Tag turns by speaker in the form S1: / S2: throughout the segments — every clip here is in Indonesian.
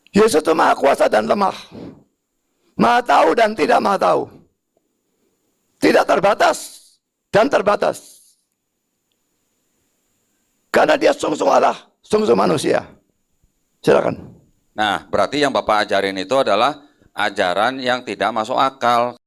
S1: Yesus itu maha kuasa dan lemah. Maha tahu dan tidak maha tahu. Tidak terbatas dan terbatas. Karena dia sungguh-sungguh Allah, sungguh-sungguh manusia. Silakan.
S2: Nah, berarti yang Bapak ajarin itu adalah ajaran yang tidak masuk akal.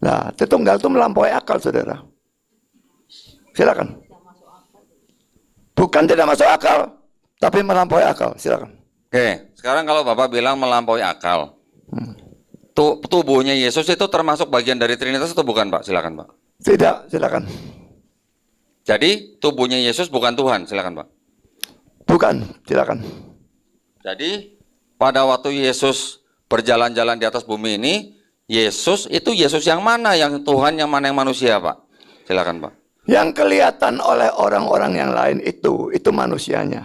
S1: Nah, Tritunggal itu melampaui akal, saudara. Silakan. Bukan tidak masuk akal, tapi melampaui akal. Silakan.
S2: Oke, sekarang kalau Bapak bilang melampaui akal, tubuhnya Yesus itu termasuk bagian dari Trinitas atau bukan, Pak? Silakan, Pak.
S1: Tidak, silakan.
S2: Jadi tubuhnya Yesus bukan Tuhan, silakan, Pak.
S1: Bukan, silakan.
S2: Jadi pada waktu Yesus berjalan-jalan di atas bumi ini, Yesus itu Yesus yang mana? Yang Tuhan, yang mana yang manusia, Pak? Silakan, Pak.
S1: Yang kelihatan oleh orang-orang yang lain itu manusianya.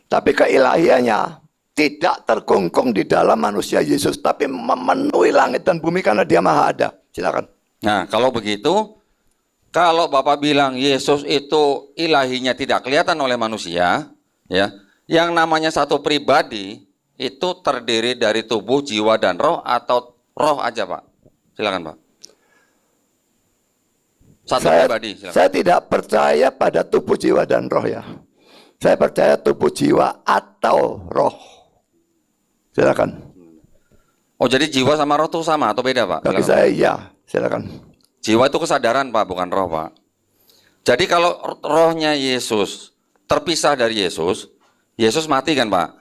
S1: Tapi keilahiannya tidak terkungkung di dalam manusia Yesus, tapi memenuhi langit dan bumi karena dia maha ada. Silakan.
S2: Nah, kalau begitu, kalau Bapak bilang Yesus itu ilahinya tidak kelihatan oleh manusia, ya, yang namanya satu pribadi itu terdiri dari tubuh, jiwa, dan roh, atau roh aja, Pak? Silakan, Pak. Satu pribadi. Silakan.
S1: Saya tidak percaya pada tubuh, jiwa, dan roh ya. Saya percaya tubuh, jiwa, atau roh. Silakan.
S2: Oh, jadi jiwa sama roh itu sama atau beda, Pak?
S1: Bagi
S2: Silakan,
S1: saya
S2: Pak.
S1: iya. Silakan.
S2: Jiwa itu kesadaran, Pak, bukan roh, Pak. Jadi kalau rohnya Yesus terpisah dari Yesus, Yesus mati kan, Pak?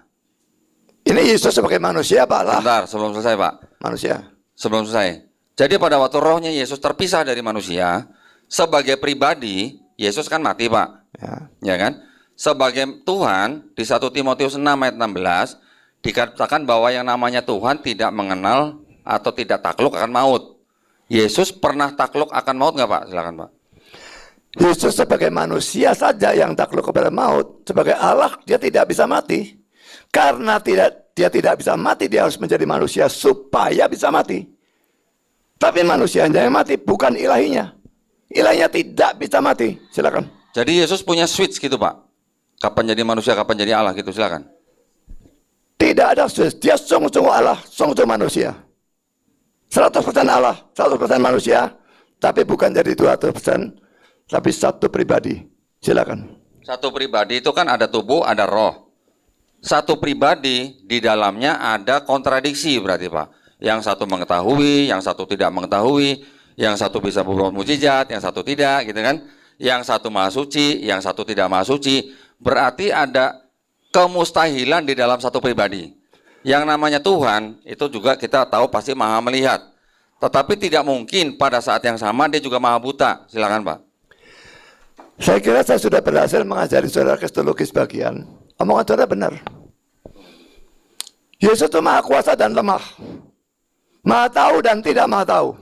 S1: Ini Yesus sebagai manusia, Pak lah.
S2: Bentar, sebelum selesai, Pak.
S1: Manusia.
S2: Sebelum selesai. Jadi pada waktu rohnya Yesus terpisah dari manusia, sebagai pribadi, Yesus kan mati, Pak. Ya kan? Sebagai Tuhan, di 1 Timotius 6 ayat 16, dikatakan bahwa yang namanya Tuhan tidak mengenal atau tidak takluk akan maut. Yesus pernah takluk akan maut nggak, Pak? Silakan, Pak.
S1: Yesus sebagai manusia saja yang takluk kepada maut. Sebagai Allah, dia tidak bisa mati. Karena dia tidak bisa mati, dia harus menjadi manusia supaya bisa mati. Tapi manusianya yang mati, bukan ilahinya. Ilahinya tidak bisa mati. Silakan.
S2: Jadi Yesus punya switch gitu, Pak. Kapan jadi manusia, kapan jadi Allah gitu, silakan.
S1: Tidak ada switch. Dia sungguh-sungguh Allah, sungguh-sungguh manusia. 100% Allah, 100% manusia. Tapi bukan jadi 200%, tapi satu pribadi. Silakan.
S2: Satu pribadi itu kan ada tubuh, ada roh. Satu pribadi di dalamnya ada kontradiksi berarti, Pak. Yang satu mengetahui, yang satu tidak mengetahui, yang satu bisa berbuat mukjizat, yang satu tidak, gitu kan? Yang satu maha suci, yang satu tidak maha suci. Berarti ada kemustahilan di dalam satu pribadi. Yang namanya Tuhan itu juga kita tahu pasti maha melihat. Tetapi tidak mungkin pada saat yang sama dia juga maha buta. Silakan, Pak.
S1: Saya kira saya sudah berhasil mengajari saudara kristologi sebagian. Omongan saudara benar. Yesus itu maha kuasa dan lemah. Maha tahu dan tidak maha tahu.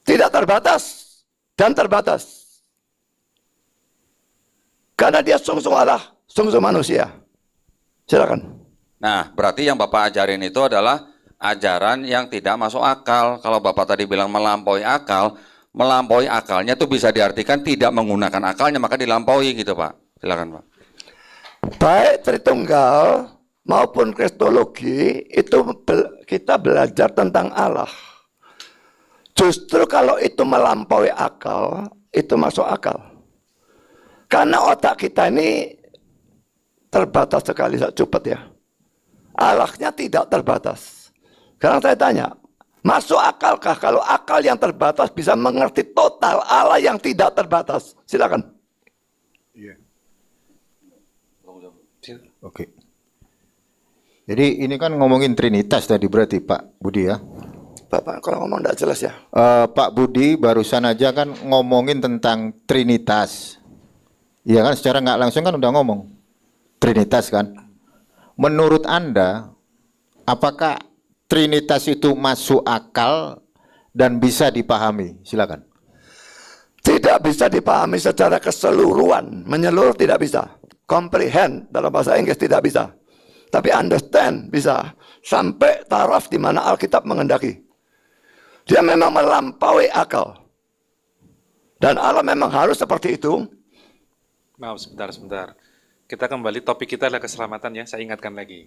S1: Tidak terbatas dan terbatas. Karena dia sungguh-sungguh Allah, sungguh-sungguh manusia. Silakan.
S2: Nah, berarti yang Bapak ajarin itu adalah ajaran yang tidak masuk akal. Kalau Bapak tadi bilang melampaui akalnya itu bisa diartikan tidak menggunakan akalnya, maka dilampaui gitu, Pak. Silakan, Pak.
S1: Baik Tritunggal maupun kristologi itu kita belajar tentang Allah. Justru kalau itu melampaui akal, itu masuk akal. Karena otak kita ini terbatas sekali, cepat ya. Allahnya tidak terbatas. Sekarang saya tanya, masuk akalkah kalau akal yang terbatas bisa mengerti total Allah yang tidak terbatas? Silakan.
S3: Iya. Oke. Jadi ini kan ngomongin Trinitas tadi berarti Pak Budi ya?
S1: Bapak kalau ngomong tidak jelas ya.
S3: Pak Budi barusan aja kan ngomongin tentang Trinitas. Iya kan, secara nggak langsung kan udah ngomong Trinitas kan. Menurut Anda, apakah Trinitas itu masuk akal dan bisa dipahami? Silakan.
S1: Tidak bisa dipahami secara keseluruhan, menyeluruh tidak bisa. Comprehend dalam bahasa Inggris tidak bisa. Tapi understand bisa sampai taraf di mana Alkitab mengendaki. Dia memang melampaui akal. Dan Allah memang harus seperti itu.
S4: Maaf, sebentar. Kita kembali, topik kita adalah keselamatan ya, saya ingatkan lagi.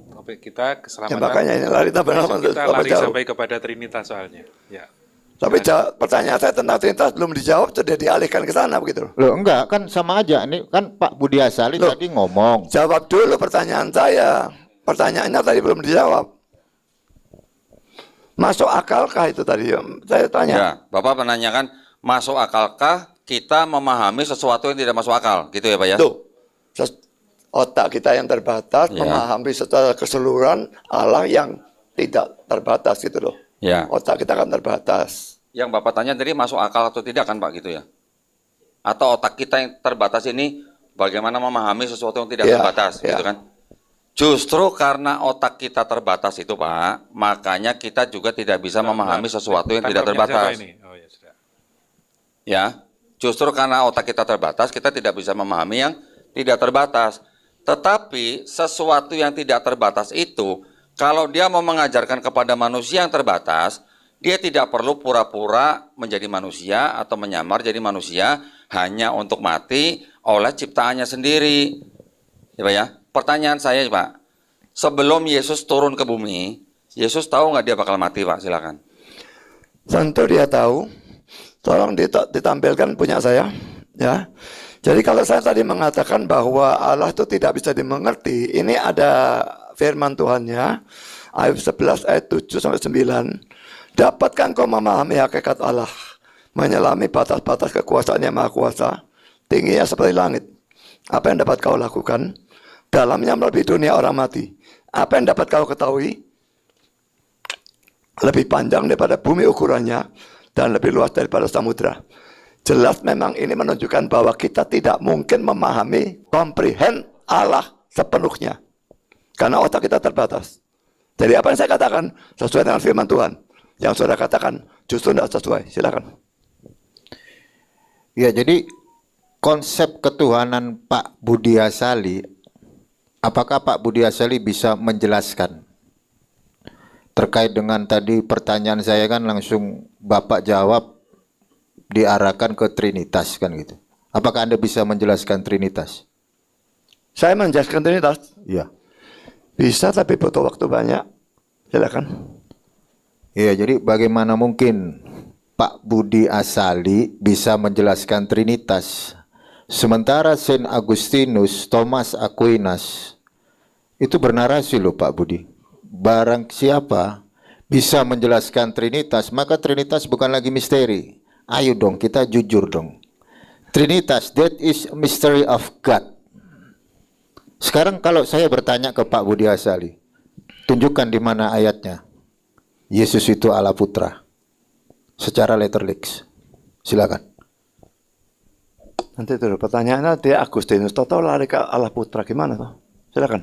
S4: Topik kita
S1: Ya,
S4: keselamatan.
S1: makanya ini lari
S4: Kita lari
S1: jauh.
S4: sampai kepada Trinitas soalnya. Ya.
S1: Tapi pertanyaan saya tentang Trinitas belum dijawab, sudah dialihkan ke sana begitu.
S3: Loh enggak, kan sama aja. Ini kan Pak Budi Asali
S1: Loh.
S3: tadi ngomong.
S1: Jawab dulu pertanyaan saya. Pertanyaannya tadi belum dijawab. Masuk akalkah itu tadi? Saya tanya.
S2: Ya, Bapak menanyakan masuk akalkah kita memahami sesuatu yang tidak masuk akal, gitu ya Pak ya?
S1: Tuh, otak kita yang terbatas
S2: Ya.
S1: memahami secara keseluruhan Allah yang tidak terbatas gitu loh.
S2: Ya.
S1: Otak kita kan terbatas.
S2: Yang Bapak tanya tadi masuk akal atau tidak kan Pak gitu ya? Atau otak kita yang terbatas ini bagaimana memahami sesuatu yang tidak
S1: Ya,
S2: terbatas,
S1: ya.
S2: gitu kan? Justru karena otak kita terbatas itu Pak, makanya kita juga tidak bisa memahami sesuatu yang tidak
S4: Tangkapnya siapa
S2: terbatas.
S4: ini? Oh ya sudah.
S2: Ya, justru karena otak kita terbatas, kita tidak bisa memahami yang tidak terbatas. Tetapi sesuatu yang tidak terbatas itu, kalau dia mau mengajarkan kepada manusia yang terbatas, dia tidak perlu pura-pura menjadi manusia atau menyamar jadi manusia hanya untuk mati oleh ciptaannya sendiri. Ya Pak ya, pertanyaan saya Pak, sebelum Yesus turun ke bumi, Yesus tahu nggak dia bakal mati Pak? Silakan.
S1: Tentu dia tahu. Tolong ditampilkan punya saya, ya. Jadi kalau saya tadi mengatakan bahwa Allah itu tidak bisa dimengerti, ini ada firman Tuhannya, Ayub 11 ayat 7 sampai 9. Dapatkah kau memahami hakikat Allah, menyelami batas-batas kekuasaan yang maha kuasa, tingginya seperti langit. Apa yang dapat kau lakukan? Dalamnya melebihi dunia orang mati. Apa yang dapat kau ketahui? Lebih panjang daripada bumi ukurannya, dan lebih luas daripada samudra. Jelas memang ini menunjukkan bahwa kita tidak mungkin memahami, comprehend Allah sepenuhnya. Karena otak kita terbatas. Jadi apa yang saya katakan sesuai dengan firman Tuhan. Yang saudara katakan justru tidak sesuai. Silakan.
S3: Ya, jadi konsep ketuhanan Pak Budi Asali, apakah Pak Budi Asali bisa menjelaskan? Terkait dengan tadi pertanyaan saya kan langsung Bapak jawab diarahkan ke Trinitas kan gitu. Apakah Anda bisa menjelaskan Trinitas?
S1: Saya menjelaskan Trinitas.
S3: Iya.
S1: Bisa tapi butuh waktu banyak. Silakan.
S3: Iya, jadi bagaimana mungkin Pak Budi Asali bisa menjelaskan Trinitas sementara Saint Agustinus, Thomas Aquinas itu bernarasi loh Pak Budi. Barang siapa bisa menjelaskan Trinitas, maka Trinitas bukan lagi misteri. Ayo dong, kita jujur dong. Trinitas, that is a mystery of God. Sekarang kalau saya bertanya ke Pak Budi Asali, tunjukkan di mana ayatnya. Yesus itu Allah Putra. Secara letterlix. Silakan.
S1: Nanti dulu pertanyaannya dia Agustinus Toto lari ke Allah Putra gimana tuh? Silakan.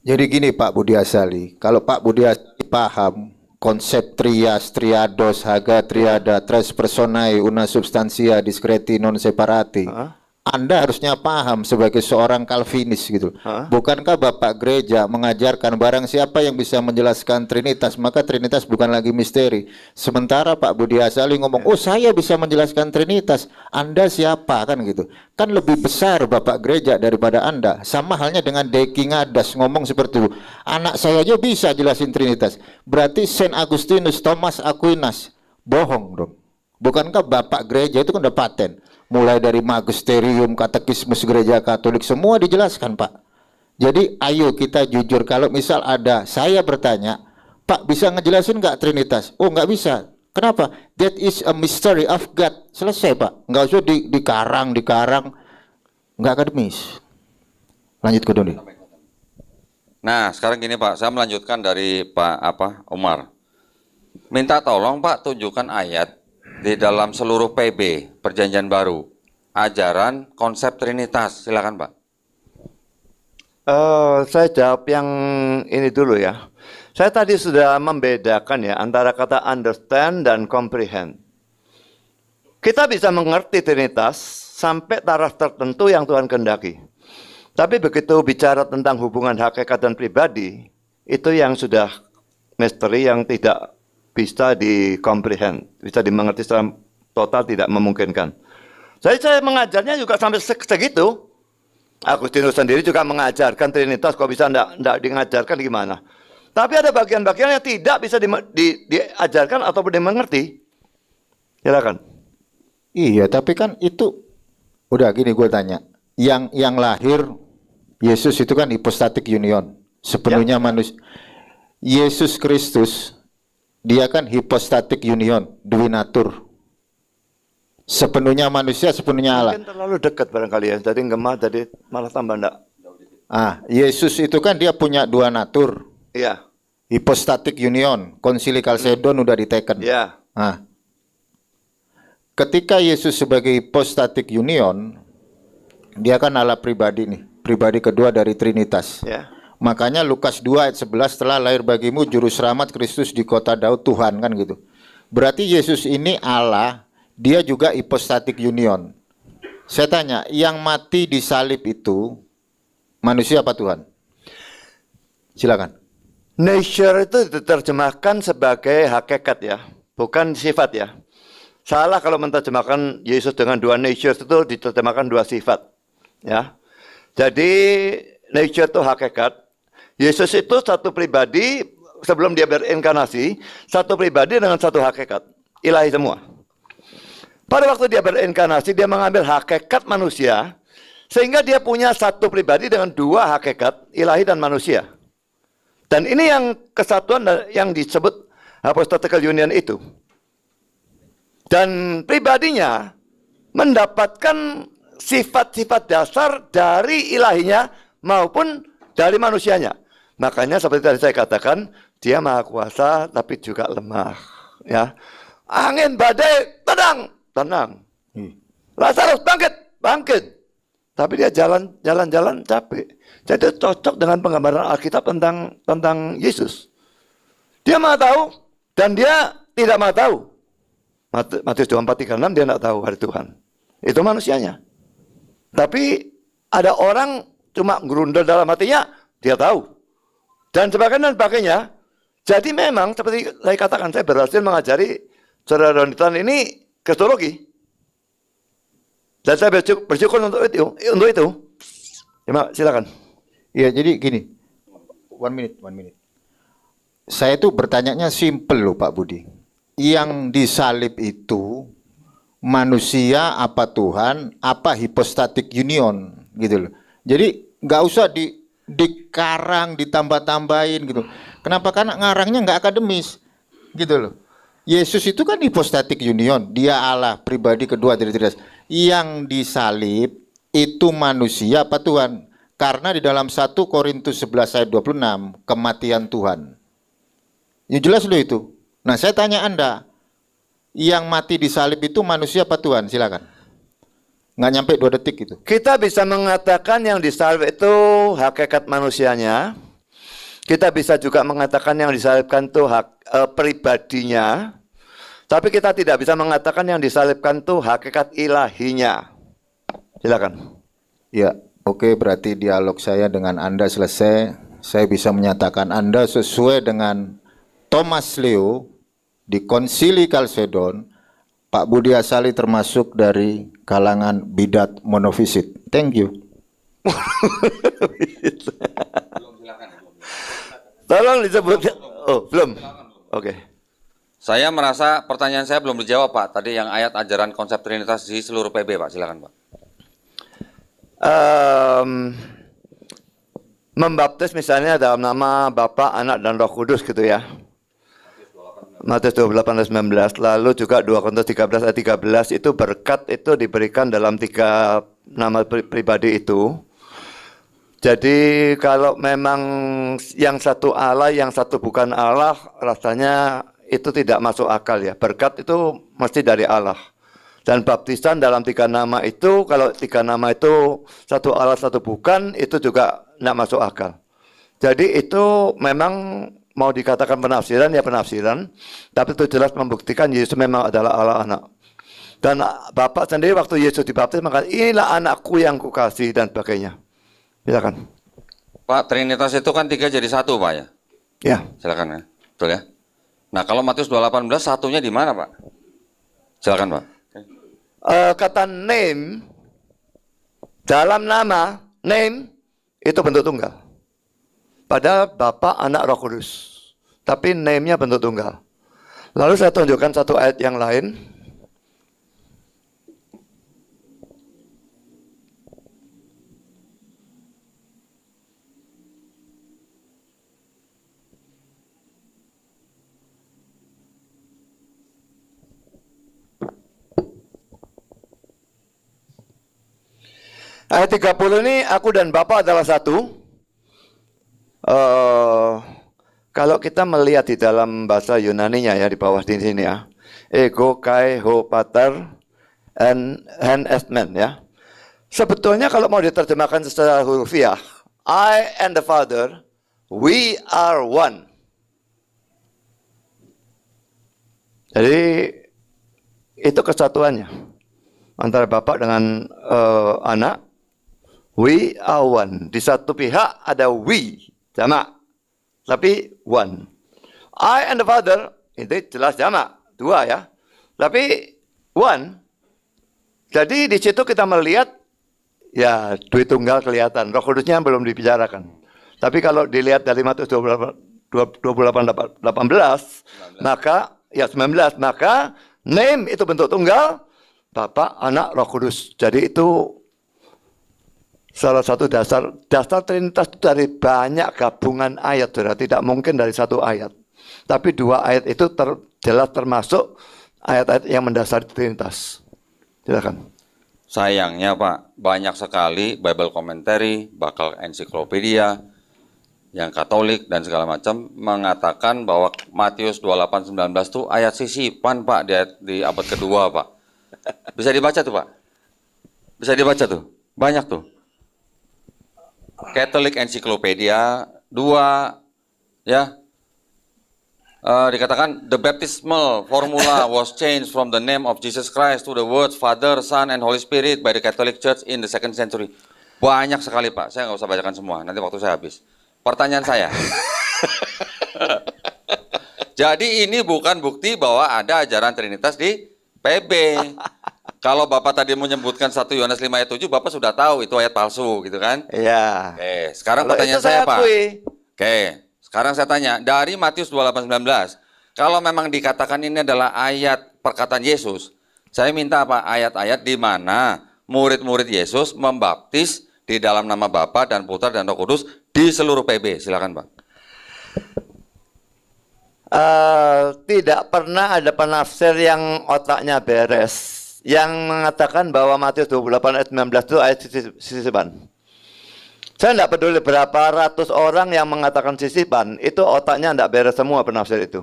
S3: Jadi gini Pak Budi Asali, kalau Pak Budi Asali paham konsep trias, triados, haga, triada, tres personae, una substantia, discreti, non separati, Anda harusnya paham sebagai seorang Calvinis gitu. Bukankah Bapak Gereja mengajarkan barang siapa yang bisa menjelaskan Trinitas, maka Trinitas bukan lagi misteri. Sementara Pak Budi Asali ngomong, oh saya bisa menjelaskan Trinitas, Anda siapa kan gitu. Kan lebih besar Bapak Gereja daripada Anda. Sama halnya dengan Deki Ngadas ngomong seperti itu. Anak saya aja bisa jelasin Trinitas. Berarti Saint Agustinus, Thomas Aquinas bohong dong. Bukankah Bapak Gereja itu kan udah paten? Mulai dari magisterium, katekismus gereja Katolik, semua dijelaskan Pak. Jadi ayo kita jujur, kalau misal ada, saya bertanya, Pak bisa ngejelasin nggak Trinitas? Oh nggak bisa. Kenapa? That is a mystery of God. Selesai Pak. Nggak usah dikarang, nggak akademis. Lanjut ke Doni.
S2: Nah, sekarang gini Pak, saya melanjutkan dari Pak Umar. Minta tolong Pak tunjukkan ayat di dalam seluruh PB Perjanjian Baru, ajaran konsep Trinitas. Silakan Pak.
S1: Saya jawab yang ini dulu ya. Saya tadi sudah membedakan ya antara kata understand dan comprehend. Kita bisa mengerti Trinitas sampai taraf tertentu yang Tuhan kehendaki. Tapi begitu bicara tentang hubungan hakikat dan pribadi, itu yang sudah misteri yang tidak bisa dikomprehend, bisa dimengerti secara total, tidak memungkinkan. Saya mengajarnya juga sampai segitu. Agustinus sendiri juga mengajarkan Trinitas, kok bisa enggak diajarkan gimana? Tapi ada bagian-bagian yang tidak bisa diajarkan ataupun dimengerti. Silakan.
S3: Iya, tapi kan itu udah gini gue tanya. Yang lahir Yesus itu kan hypostatic union, sepenuhnya manusia. Yesus Kristus dia kan hypostatic union, dui natur. Sepenuhnya manusia, sepenuhnya Allah.
S1: Mungkin terlalu dekat barangkali ya, jadi gemah, jadi malah tambah enggak.
S3: Yesus itu kan dia punya dua natur.
S1: Iya.
S3: Hypostatic union, konsili Chalcedon udah diteken.
S1: Iya.
S3: Ketika Yesus sebagai hypostatic union, dia kan Allah pribadi nih, pribadi kedua dari Trinitas.
S1: Ya.
S3: Makanya Lukas 2 ayat 11, telah lahir bagimu juru selamat Kristus di kota Daud Tuhan, kan gitu. Berarti Yesus ini Allah, dia juga hypostatic union. Saya tanya, yang mati di salib itu manusia apa Tuhan? Silakan.
S1: Nature itu diterjemahkan sebagai hakikat ya, bukan sifat ya. Salah kalau menerjemahkan Yesus dengan dua nature, itu diterjemahkan dua sifat. Ya. Jadi nature itu hakikat. Yesus itu satu pribadi sebelum dia berinkarnasi, satu pribadi dengan satu hakikat, ilahi semua. Pada waktu dia berinkarnasi, dia mengambil hakikat manusia, sehingga dia punya satu pribadi dengan dua hakikat, ilahi dan manusia. Dan ini yang kesatuan yang disebut apostolic union itu. Dan pribadinya mendapatkan sifat-sifat dasar dari ilahinya maupun dari manusianya. Makanya seperti tadi saya katakan, dia maha kuasa tapi juga lemah. Ya, angin badai tenang. Lazarus bangkit. Tapi dia jalan-jalan capek. Jadi cocok dengan penggambaran Alkitab tentang Yesus. Dia maha tahu dan dia tidak maha tahu. Matius 24:36 dia tidak tahu hari Tuhan. Itu manusianya. Tapi ada orang cuma gerundel dalam hatinya, dia tahu. Dan sebagainya. Jadi memang seperti saya katakan, saya berhasil mengajari saudara Donitan ini kristologi. Dan saya bersyukur untuk itu. Ya, silakan.
S3: Ya, jadi gini. One minute. Saya itu bertanyanya simple loh Pak Budi. Yang disalib itu manusia apa Tuhan, apa hypostatic union gitu loh. Jadi nggak usah dikarang, ditambah-tambahin gitu. Kenapa? Karena ngarangnya nggak akademis gitu loh. Yesus itu kan hypostatic union, dia Allah pribadi kedua dari Trinitas. Yang disalib itu manusia apa Tuhan? Karena di dalam 1 Korintus 11 ayat 26 kematian Tuhan. Ya jelas loh itu. Nah saya tanya Anda, yang mati di salib itu manusia apa Tuhan? Silakan. Nggak nyampe 2 detik itu.
S1: Kita bisa mengatakan yang disalib itu hakikat manusianya. Kita bisa juga mengatakan yang disalibkan itu pribadinya. Tapi kita tidak bisa mengatakan yang disalibkan itu hakikat ilahinya. Silakan.
S3: Ya, oke, berarti dialog saya dengan Anda selesai. Saya bisa menyatakan Anda sesuai dengan Thomas Leo di Konsili Chalcedon. Pak Budi Asali termasuk dari kalangan bidat monofisit. Thank you.
S1: Tolong disebut. Oh, belum. Oke.
S2: Saya merasa pertanyaan saya belum dijawab Pak. Tadi yang ayat ajaran konsep Trinitas di seluruh PB Pak. Silakan Pak.
S1: Membaptis misalnya dalam nama Bapa, Anak, dan Roh Kudus gitu ya. Matius 28:19. Lalu juga 2 Korintus 13 ayat 13 itu berkat itu diberikan dalam 3 nama pribadi itu. Jadi kalau memang yang satu Allah, yang satu bukan Allah, rasanya itu tidak masuk akal ya. Berkat itu mesti dari Allah. Dan baptisan dalam 3 nama itu, kalau 3 nama itu satu Allah, satu bukan, itu juga tidak masuk akal. Jadi itu memang mau dikatakan penafsiran ya penafsiran, tapi itu jelas membuktikan Yesus memang adalah Allah anak. Dan Bapak sendiri waktu Yesus dibaptis maka inilah anakku yang kukasihi dan sebagainya. Silakan.
S2: Pak, Trinitas itu kan 3 jadi 1, Pak ya?
S1: Ya.
S2: Silakan ya. Betul ya? Nah, kalau Matius 2:18 satunya di mana, Pak? Silakan, Pak.
S1: Kata name dalam nama name itu bentuk tunggal. Padahal Bapa, Anak, Roh Kudus. Tapi name-nya bentuk tunggal. Lalu saya tunjukkan satu ayat yang lain. Ayat 30 ini aku dan Bapa adalah satu. Kalau kita melihat di dalam bahasa Yunaninya ya di bawah di sini ya. Ego kai ho pater and hen est men ya. Sebetulnya kalau mau diterjemahkan secara hurufiah, I and the Father, we are one. Jadi itu kesatuannya antara Bapa dengan Anak. We are one. Di satu pihak ada we, jamak. Tapi one. I and the Father, itu jelas jamak. 2 ya. Tapi one. Jadi di situ kita melihat, ya Dwi Tunggal kelihatan. Roh Kudusnya belum dibicarakan. Tapi kalau dilihat dari Matius 28:18, maka, ya 19, maka name itu bentuk tunggal, Bapa, Anak, Roh Kudus. Jadi itu salah satu dasar Trinitas itu dari banyak gabungan ayat, saudara. Tidak mungkin dari satu ayat. Tapi 2 ayat itu jelas termasuk ayat-ayat yang mendasari Trinitas. Silakan.
S2: Sayangnya Pak, banyak sekali Bible commentary, bakal ensiklopedia, yang Katolik dan segala macam mengatakan bahwa Matius 28:19 itu ayat sisipan Pak di abad kedua Pak. Bisa dibaca tuh Pak? Bisa dibaca tuh? Banyak tuh. Catholic Encyclopedia 2 ya dikatakan the baptismal formula was changed from the name of Jesus Christ to the words Father, Son, and Holy Spirit by the Catholic Church in the 2nd century. Banyak sekali Pak, saya nggak usah bacakan semua, nanti waktu saya habis. Pertanyaan saya, jadi ini bukan bukti bahwa ada ajaran Trinitas di PB. Kalau Bapak tadi menyebutkan 1 Yohanes 5 ayat 7, Bapak sudah tahu itu ayat palsu gitu kan?
S1: Iya.
S2: Oke, sekarang
S1: Kalau
S2: pertanyaan
S1: itu saya
S2: saya Pak.
S1: akui.
S2: Oke, sekarang saya tanya, dari Matius 28:19, kalau memang dikatakan ini adalah ayat perkataan Yesus, saya minta apa? Ayat-ayat di mana murid-murid Yesus membaptis di dalam nama Bapa dan Putra dan Roh Kudus di seluruh PB. Silakan Pak.
S1: Tidak pernah ada penafsir yang otaknya beres yang mengatakan bahwa Matius 28 ayat 19 itu ayat sisipan. Saya tidak peduli berapa ratus orang yang mengatakan sisipan, itu otaknya tidak beres semua penafsir itu.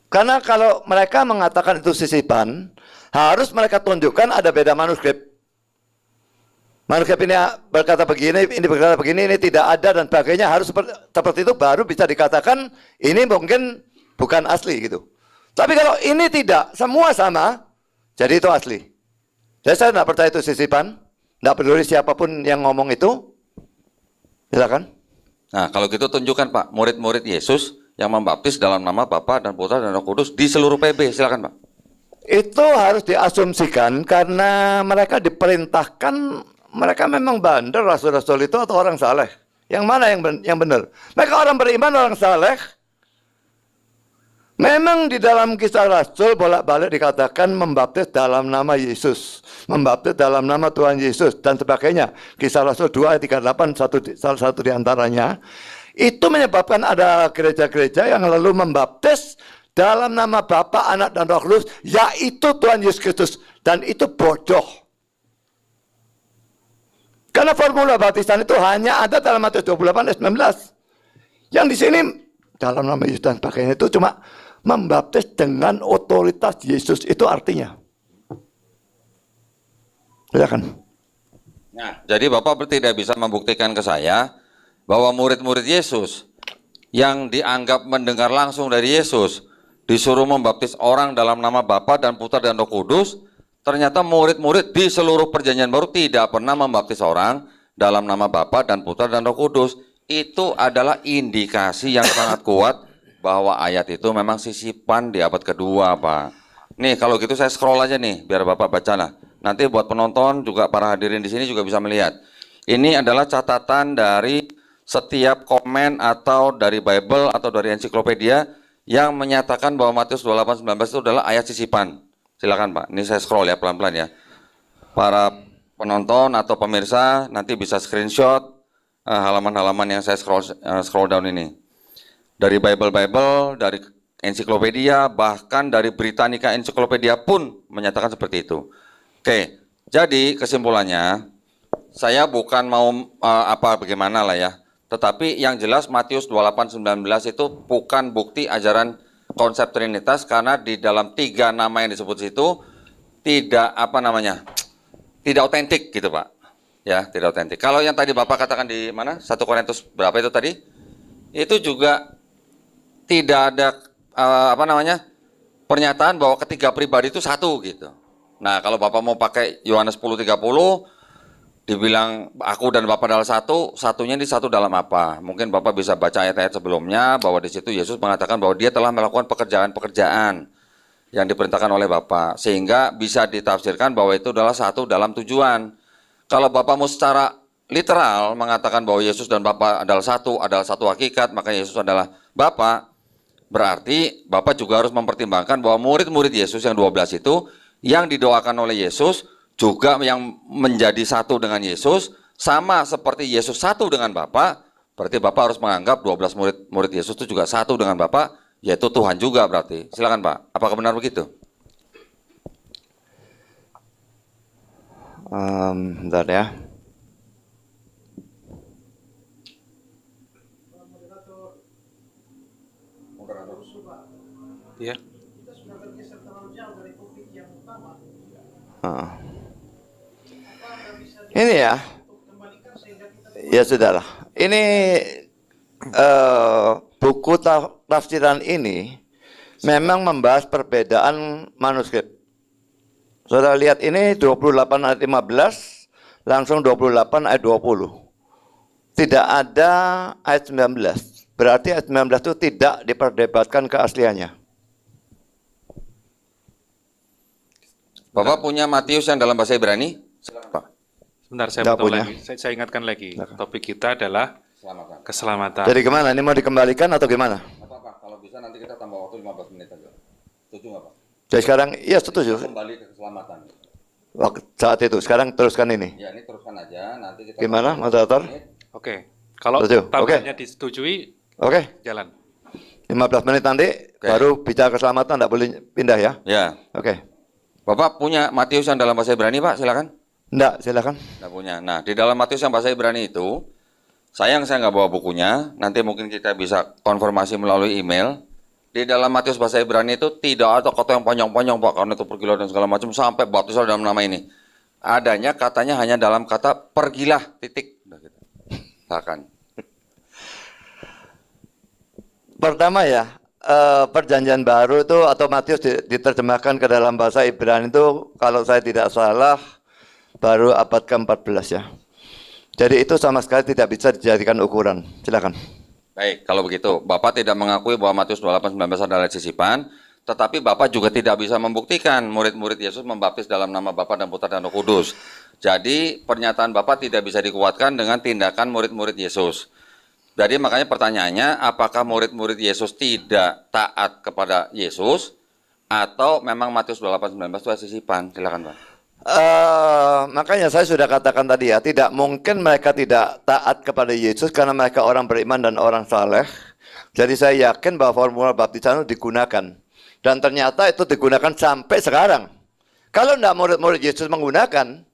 S1: Karena kalau mereka mengatakan itu sisipan, harus mereka tunjukkan ada beda manuskrip. Manuskrip ini berkata begini, ini berkata begini, ini tidak ada dan sebagainya, harus seperti itu baru bisa dikatakan ini mungkin bukan asli gitu. Tapi kalau ini tidak, semua sama, jadi itu asli. Jadi saya tidak percaya itu sisipan, tidak peduli siapapun yang ngomong itu. Silakan.
S2: Nah, kalau gitu tunjukkan Pak, murid-murid Yesus yang membaptis dalam nama Bapa dan Putra dan Roh Kudus di seluruh PB. Silakan Pak.
S1: Itu harus diasumsikan karena mereka diperintahkan, mereka memang bandel rasul-rasul itu atau orang saleh. Yang mana yang benar? Mereka orang beriman, orang saleh. Memang di dalam Kisah Rasul bolak-balik dikatakan membaptis dalam nama Yesus, membaptis dalam nama Tuhan Yesus dan sebagainya. Kisah Rasul 2 ayat 38 salah satu di antaranya. Itu menyebabkan ada gereja-gereja yang lalu membaptis dalam nama Bapa, Anak, dan Roh Kudus, yaitu Tuhan Yesus Kristus, dan itu bodoh. Karena formula baptisan itu hanya ada dalam Matius 28 ayat 19. Yang di sini dalam nama Yesus dan sebagainya itu cuma membaptis dengan otoritas Yesus, itu artinya. Silakan.
S2: Nah, jadi Bapak tidak bisa membuktikan ke saya bahwa murid-murid Yesus yang dianggap mendengar langsung dari Yesus disuruh membaptis orang dalam nama Bapa dan Putra dan Roh Kudus, ternyata murid-murid di seluruh perjanjian baru tidak pernah membaptis orang dalam nama Bapa dan Putra dan Roh Kudus. Itu adalah indikasi yang sangat kuat bahwa ayat itu memang sisipan di abad kedua, Pak. Nih, kalau gitu saya scroll aja nih, biar Bapak baca lah. Nanti buat penonton juga, para hadirin di sini juga bisa melihat. Ini adalah catatan dari setiap komen atau dari Bible atau dari ensiklopedia yang menyatakan bahwa Matius 28:19 itu adalah ayat sisipan. Silakan Pak, ini saya scroll ya pelan-pelan ya. Para penonton atau pemirsa nanti bisa screenshot halaman-halaman yang saya scroll down ini. Dari Bible, dari ensiklopedia, bahkan dari Britannica Encyclopedia pun menyatakan seperti itu. Oke, jadi kesimpulannya, saya bukan mau bagaimana lah ya. Tetapi yang jelas Matius 28:19 itu bukan bukti ajaran konsep Trinitas, karena di dalam 3 nama yang disebut situ tidak tidak otentik gitu Pak. Ya, tidak otentik. Kalau yang tadi Bapak katakan di mana? 1 Korintus berapa itu tadi? Itu juga tidak ada pernyataan bahwa ketiga pribadi itu satu gitu. Nah, kalau Bapak mau pakai Yohanes 10:30 dibilang aku dan Bapa adalah satu, satunya ini satu dalam apa? Mungkin Bapak bisa baca ayat-ayat sebelumnya bahwa di situ Yesus mengatakan bahwa dia telah melakukan pekerjaan-pekerjaan yang diperintahkan oleh Bapa, sehingga bisa ditafsirkan bahwa itu adalah satu dalam tujuan. Kalau Bapak mau secara literal mengatakan bahwa Yesus dan Bapa adalah satu hakikat, maka Yesus adalah Bapa, berarti Bapak juga harus mempertimbangkan bahwa murid-murid Yesus yang 12 itu yang didoakan oleh Yesus juga yang menjadi satu dengan Yesus, sama seperti Yesus satu dengan Bapa, berarti Bapak harus menganggap 12 murid Yesus itu juga satu dengan Bapa, yaitu Tuhan juga berarti. Silakan Pak, apakah benar begitu?
S1: Bentar ya.
S4: Iya.
S1: Ini ya sudahlah. Ini buku tafsiran ini memang membahas perbedaan manuskrip. Saudara lihat ini 28 ayat 15, langsung 28 ayat 20. Tidak ada ayat 19. Berarti ayat 19 itu tidak diperdebatkan keasliannya.
S2: Bapak punya Matius yang dalam bahasa Ibrani? Silakan Pak.
S4: Sebentar, saya
S1: Nggak
S4: potong
S1: punya.
S4: lagi. Saya ingatkan lagi. Topik kita adalah keselamatan.
S1: Jadi gimana? Ini mau dikembalikan atau gimana?
S2: Apa-apa, kalau bisa nanti kita tambah waktu 15 menit aja. Setuju nggak Pak?
S1: Jadi sekarang, iya setuju.
S2: Kembali ke keselamatan.
S1: Waktu saat itu, sekarang teruskan ini.
S2: Ya, ini teruskan aja. Nanti kita
S1: Gimana, moderator?
S4: Oke. Kalau
S1: Setuju.
S4: tambahannya disetujui,
S1: Oke,
S4: jalan.
S1: 15 menit nanti baru bicara keselamatan, tidak boleh pindah ya.
S2: Ya.
S1: Oke.
S2: Bapak punya Matius yang dalam bahasa Ibrani Pak? Silakan.
S1: Enggak, silakan.
S2: Nggak punya. Nah, di dalam Matius yang bahasa Ibrani itu, sayang saya nggak bawa bukunya. Nanti mungkin kita bisa konfirmasi melalui email. Di dalam Matius bahasa Ibrani itu tidak ada kata yang panjang-panjang Pak, karena itu pergilah dan segala macam sampai baptislah dalam nama ini. Adanya katanya hanya dalam kata pergilah, titik. Udah gitu. Silakan.
S1: Pertama ya, perjanjian baru itu atau Matius diterjemahkan ke dalam bahasa Ibrani itu kalau saya tidak salah baru abad ke-14 ya. Jadi itu sama sekali tidak bisa dijadikan ukuran. Silakan.
S2: Baik, kalau begitu, Bapak tidak mengakui bahwa Matius 28:19 adalah sisipan, tetapi Bapak juga tidak bisa membuktikan murid-murid Yesus membaptis dalam nama Bapa dan Putra dan Roh Kudus. Jadi pernyataan Bapak tidak bisa dikuatkan dengan tindakan murid-murid Yesus. Jadi makanya pertanyaannya, apakah murid-murid Yesus tidak taat kepada Yesus, atau memang Matius 28:19 itu sisipan? Silakan Pak.
S1: Makanya saya sudah katakan tadi ya, tidak mungkin mereka tidak taat kepada Yesus karena mereka orang beriman dan orang saleh. Jadi saya yakin bahwa formula baptisan itu digunakan. Dan ternyata itu digunakan sampai sekarang. Kalau tidak murid-murid Yesus menggunakan,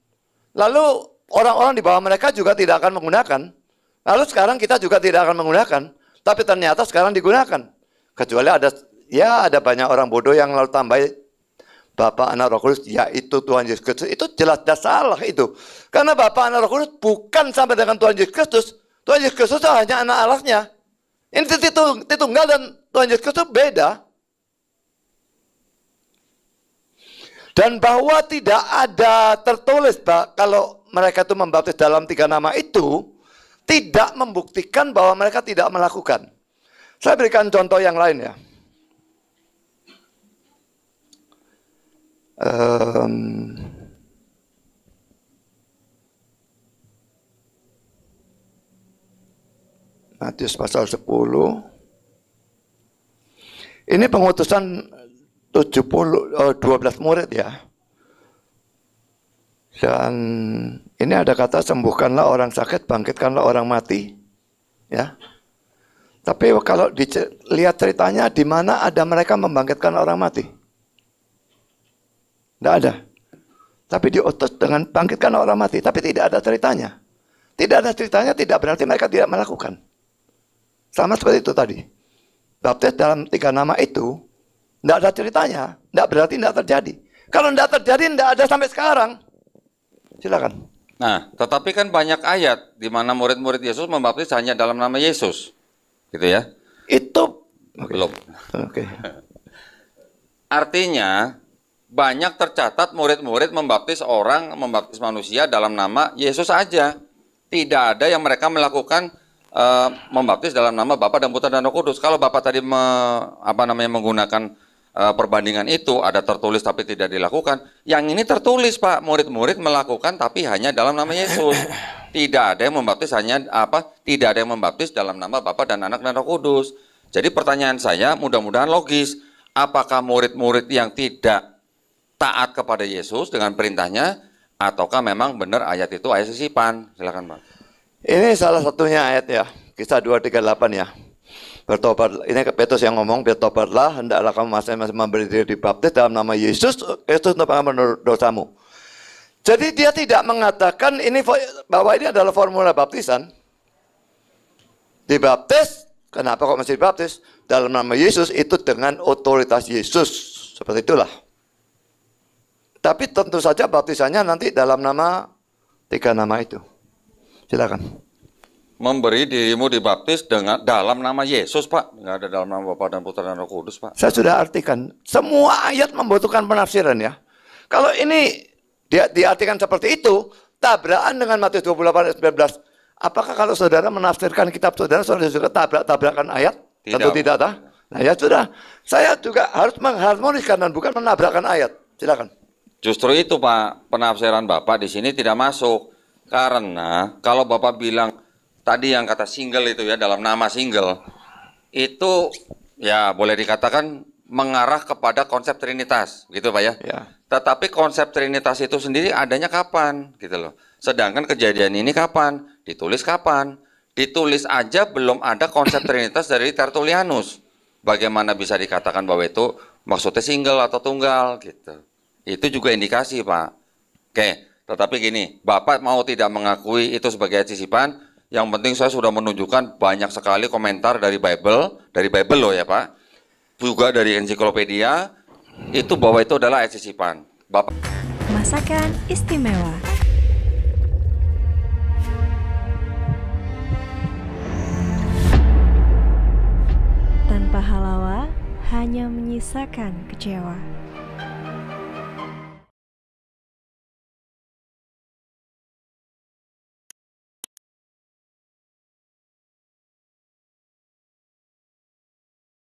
S1: lalu orang-orang di bawah mereka juga tidak akan menggunakan. Lalu sekarang kita juga tidak akan menggunakan. Tapi ternyata sekarang digunakan. Kecuali ada banyak orang bodoh yang lalu tambah Bapa, Anak, Roh Kudus, yaitu Tuhan Yesus Kristus. Itu jelas-jelas salah itu. Karena Bapa, Anak, Roh Kudus bukan sampai dengan Tuhan Yesus Kristus. Tuhan Yesus Kristus hanya anak Allahnya. Ini Tritunggal dan Tuhan Yesus Kristus beda. Dan bahwa tidak ada tertulis, Pak, kalau mereka itu membaptis dalam 3 nama itu tidak membuktikan bahwa mereka tidak melakukan. Saya berikan contoh yang lain ya. Matius pasal 10. Ini pengutusan 12 murid ya. Dan ini ada kata sembuhkanlah orang sakit, bangkitkanlah orang mati. Ya. Tapi kalau dilihat ceritanya di mana ada mereka membangkitkan orang mati? Tidak ada. Tapi diutus dengan bangkitkan orang mati, tapi tidak ada ceritanya. Tidak ada ceritanya tidak berarti mereka tidak melakukan. Sama seperti itu tadi. Baptis dalam 3 nama itu tidak ada ceritanya, tidak berarti tidak terjadi. Kalau tidak terjadi, tidak ada sampai sekarang. Silakan.
S2: Nah, tetapi kan banyak ayat di mana murid-murid Yesus membaptis hanya dalam nama Yesus. Gitu ya.
S1: Itu
S2: Belum.
S1: Oke.
S2: Artinya banyak tercatat murid-murid membaptis manusia dalam nama Yesus saja. Tidak ada yang mereka melakukan membaptis dalam nama Bapa dan Putra dan Roh Kudus. Kalau Bapak tadi menggunakan perbandingan itu ada tertulis tapi tidak dilakukan. Yang ini tertulis Pak, murid-murid melakukan tapi hanya dalam nama Yesus. Tidak ada yang membaptis tidak ada yang membaptis dalam nama Bapa dan Anak dan Roh Kudus. Jadi pertanyaan saya mudah-mudahan logis. Apakah murid-murid yang tidak taat kepada Yesus dengan perintahnya ataukah memang benar ayat itu ayat sisipan? Silakan Pak.
S1: Ini salah satunya ayat ya. Kisah 2:38 ya. Bertobat, ini Petrus yang ngomong, bertobatlah, hendaklah kamu masing-masing memberi diri dibaptis dalam nama Yesus Kristus untuk pengampunan dosamu. Jadi dia tidak mengatakan ini bahwa ini adalah formula baptisan. Dibaptis, kenapa kok masih dibaptis? Dalam nama Yesus itu dengan otoritas Yesus. Seperti itulah. Tapi tentu saja baptisannya nanti dalam nama 3 nama itu. Silakan.
S2: Memberi dirimu dibaptis dalam nama Yesus, Pak. Nggak ada dalam nama Bapa dan Putra dan Roh Kudus, Pak.
S1: Saya sudah artikan. Semua ayat membutuhkan penafsiran ya. Kalau ini diartikan seperti itu, tabrakan dengan Matius 28 ayat 19. Apakah kalau saudara menafsirkan kitab saudara juga tabrakan ayat?
S2: Tidak.
S1: Tentu tidak. Nah ya sudah. Saya juga harus mengharmoniskan dan bukan menabrakkan ayat. Silakan.
S2: Justru itu, Pak. Penafsiran Bapak di sini tidak masuk. Karena kalau Bapak bilang tadi yang kata single itu ya, dalam nama single, itu ya boleh dikatakan mengarah kepada konsep Trinitas, gitu Pak ya.
S1: Ya.
S2: Tetapi konsep Trinitas itu sendiri adanya kapan, gitu loh. Sedangkan kejadian ini kapan? Ditulis kapan? Ditulis aja belum ada konsep Trinitas dari Tertullianus. Bagaimana bisa dikatakan bahwa itu maksudnya single atau tunggal, gitu. Itu juga indikasi, Pak. Oke, tetapi gini, Bapak mau tidak mengakui itu sebagai ayat sisipan, yang penting saya sudah menunjukkan banyak sekali komentar dari Bible loh ya Pak, juga dari ensiklopedia, itu bahwa itu adalah ayat sisipan. Bapak.
S5: Masakan istimewa. Tanpa halawa, hanya menyisakan kecewa.